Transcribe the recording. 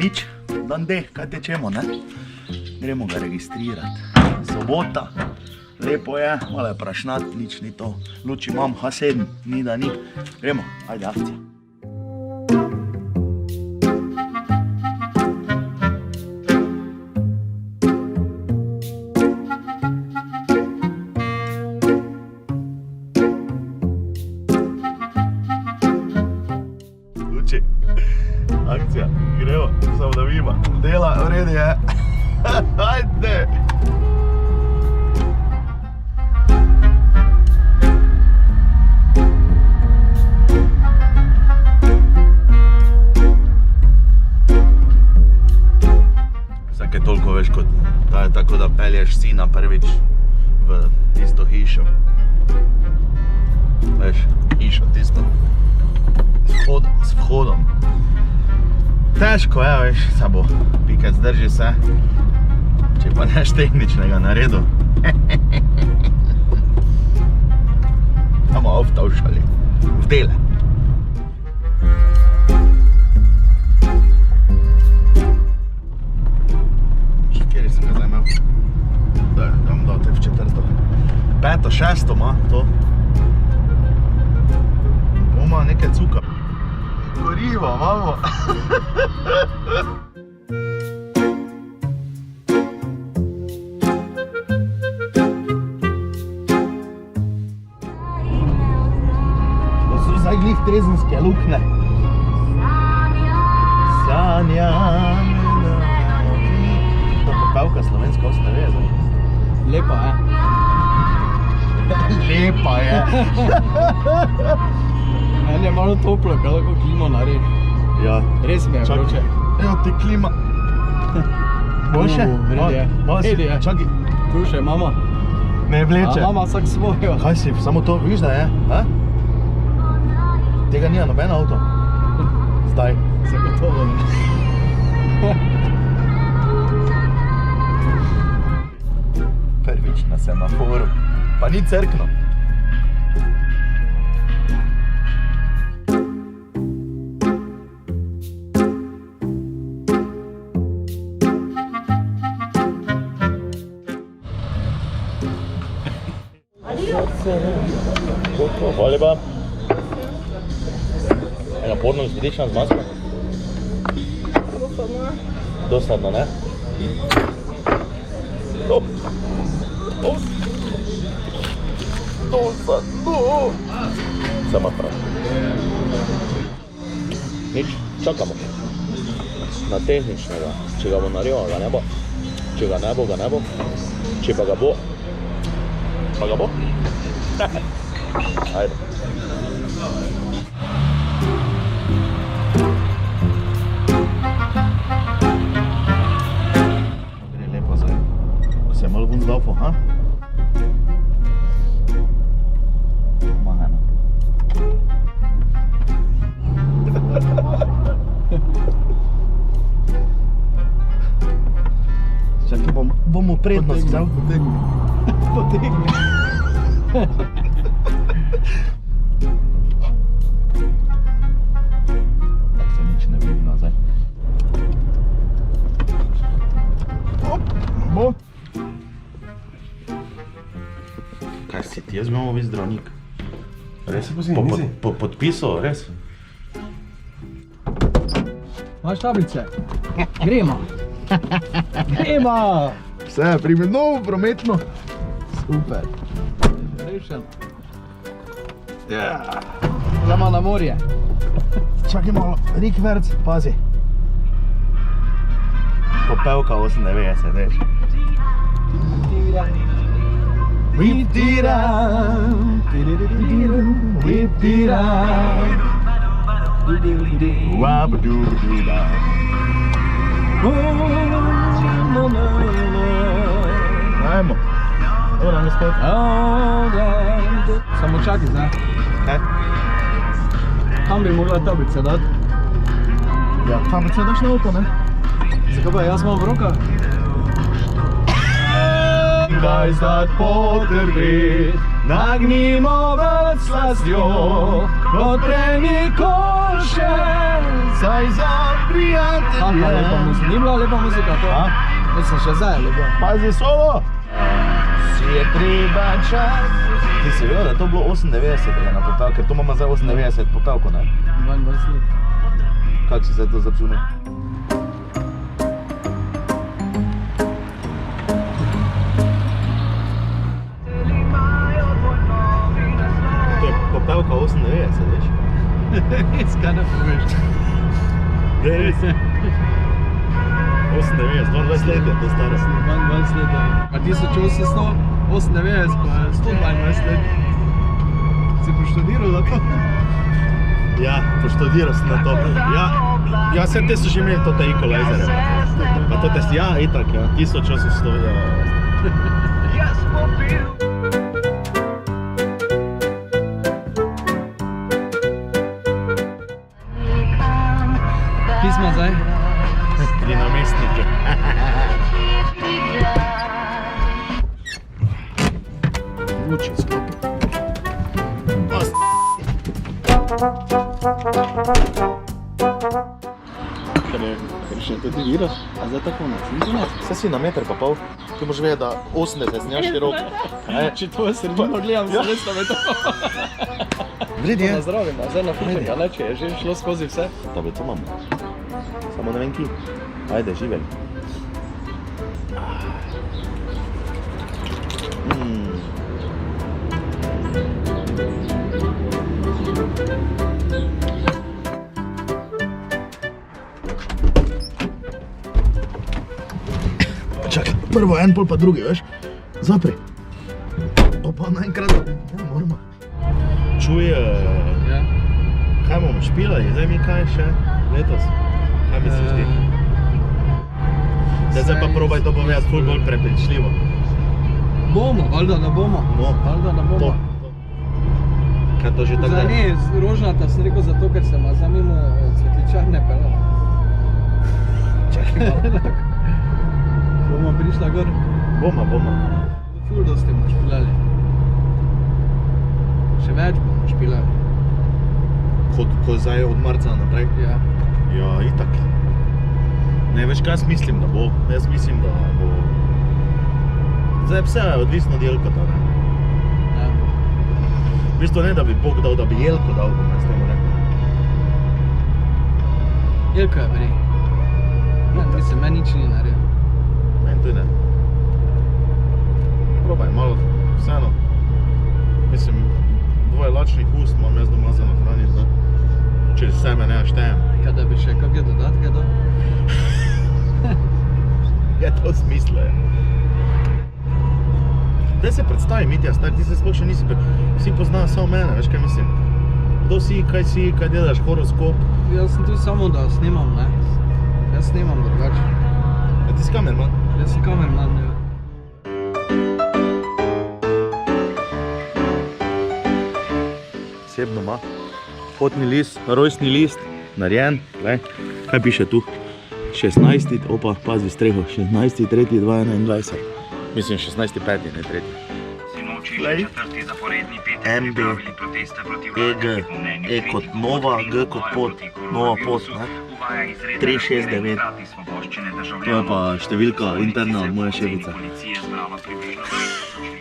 nič, dan D, kaj tečemo, ne? Gremo ga registrirati. Sobota, lepo je, malo je prašnat, nič ni to. Luč imam, H7, ni da ni. Gremo, ajde, akcija. Luči, akcija, gremo, samo da vidimo. Dela, v redu je. Ajde! Vsake toliko veš kot, da je tako, da pelješ sina prvič v tisto hišo. Veš, hišo tisto s vhodom. Težko je, veš, sabo, pikec drži se. Če pa neš tehničnega naredu. Tamo avta všali. V dele. Kjeri sem ga zdaj imel? Da, tam date v četrto. Peto, šesto ima to. Ima nekaj cuka. Gorivo imamo. Zdaj glih trezenske lukne. Sanjam. To popevka slovenska osne ve, zdaj. Lepa je. Lepa je. Meni je malo toplo, kaj lahko klimo naredi. Ja. Res mi je vroče. Evo ti klima. Boljše? Vredi je. Čakaj. Slušaj, mama. Me vleče. A mama vsak svojo. Kaj si, samo to viš, da je? Tega nija noben avto. Zdaj. Zagotovo ne. Prvič na semaforu. Pa ni crkno. Hvala lepa. Naporno izgledična z masko? Dosadno, ne? Dosadno! Sama prav. Nič, čakamo. Na tehničnega. Če ga bo naredil, ga ne bo. Če ga ne bo, ga ne bo. Če pa ga bo, pa ga bo. Ajde. Gre lepo zdaj. Se je malo vun zdafo, ha? Pomagajno. Čakaj, bomo prednost vzel. Potegni. Tak se nič ne vidi nazaj. Bo. Kaj si ti, jaz imamo vis zdravnik. Res? Po podpisu, res? Imaš tablice? Gremo. Gremo. Vse, prime novo prometno. Super. Rešeno. Ja. Gremo na morje. Čakaj malo, rikverc, pazi. Popevka 98, veš. Whip tiram, whip tiram, wabadoobadooba. Ajmo. Dobro, ne spet. Samo čakaj zdaj. Kaj? Kam bi mogla tablice dati? Ja, tablice daš na avto, ne? Zakaj pa jaz imam v rokah? Kdaj zdaj potrpet, nagnimo več slastjo, kot treni koše, saj za prijatelje. Ni bila lepa muzika to? Mislim, še zdaj je lepo. Pazi solo! Si je treba čas. Ti si vedel, da je to bilo 98 na popelku, ker to imamo zdaj 98 popelko, ne? 22 let. Kako si se to začunil? To je popelka 98, veš? Res, kaj ne poveš? Res. 98, 22 let je to staro. 22 let. Pa 1898, pa 122 let. Si poštudiral za to? Ja, poštudiral sem na to. Ja, vse te so že imeli to equalizere. Pa to te, ja, itak, ja, 1800, ja. Pisma zdaj? Tri namestnike. Luči sklopi. Ker še to ti viraš? A zdaj tako nas internet? Vse si na meter pa pol. Ti moraš vedeti, da 80 snjaš široko. Če tvoje sredino gledam, se res da me to. Vredi je. Nazdravimo, zdaj na futek, a ne, če je že šlo skozi vse. Tablico imamo. Samo ne vem ki. Ajde, živeli. Čakaj, prvo en, pol pa drugi, veš? Zapri. Opa, naenkrat, ne moramo. Čuj, kaj bomo špilali, zdaj mi kaj še letos? Kaj misliš ti? Zdaj pa probaj to povedati ful bolj prepričljivo. Bomo, valjda da bomo. Valjda da bomo. Kaj to že tako? Zdaj ne, rožnata sem rekel zato, ker se ima za mimo cvetličarne pelala. Čakaj malo. Bomo prišla gor. Boma. Ful dosti bomo špilali. Še več bomo špilali. Ko zdaj od marca naprej? Ja. Ja, itak. Ne, veš kaj jaz mislim, da bo? Jaz mislim, da bo... Zdaj vse je odvisno od Jelkota, ne? Ja. V bistvu ne, da bi Bog dal, da bi Jelko dal, bom jaz temu rekel. Jelko je brej. Mislim, meni nič ni naredil. Meni tudi ne. Probaj malo, vseeno. Mislim, dvoje lačnih ust imam jaz doma za nahraniti, ne? Čez sebe ne štejem. Kaj da bi še kakve dodatke dal? Je to smisla, je. Daj se predstavi, Mitja, star, ti se sploh še nisi... Vsi poznajo samo mene, veš kaj mislim? Kdo si, kaj delaš, horoskop? Jaz sem tu samo da snimam, ne? Jaz snimam drugače. A ti si kamerman? Jaz sem kamerman, ja. Osebno ima. Potni list, rojstni list, narejen, glej, kaj piše tu? 16. Opa, pazi streho, 16.3.2021. Mislim 16.5. ne 3. Sinoči Glej. četrti zaporedni petek MB, pripravili proteste proti EG, vladi, po mnenju E kot tretjih nova, vod G kot boja pot, proti nova pot, koronavirusu, ne? uvaja izredne 369. razmere in hkrati svoboščine To je državljanov. pa številka interna od moje Policija šefice. Policije zbrala približno 3 tisoč ljudi.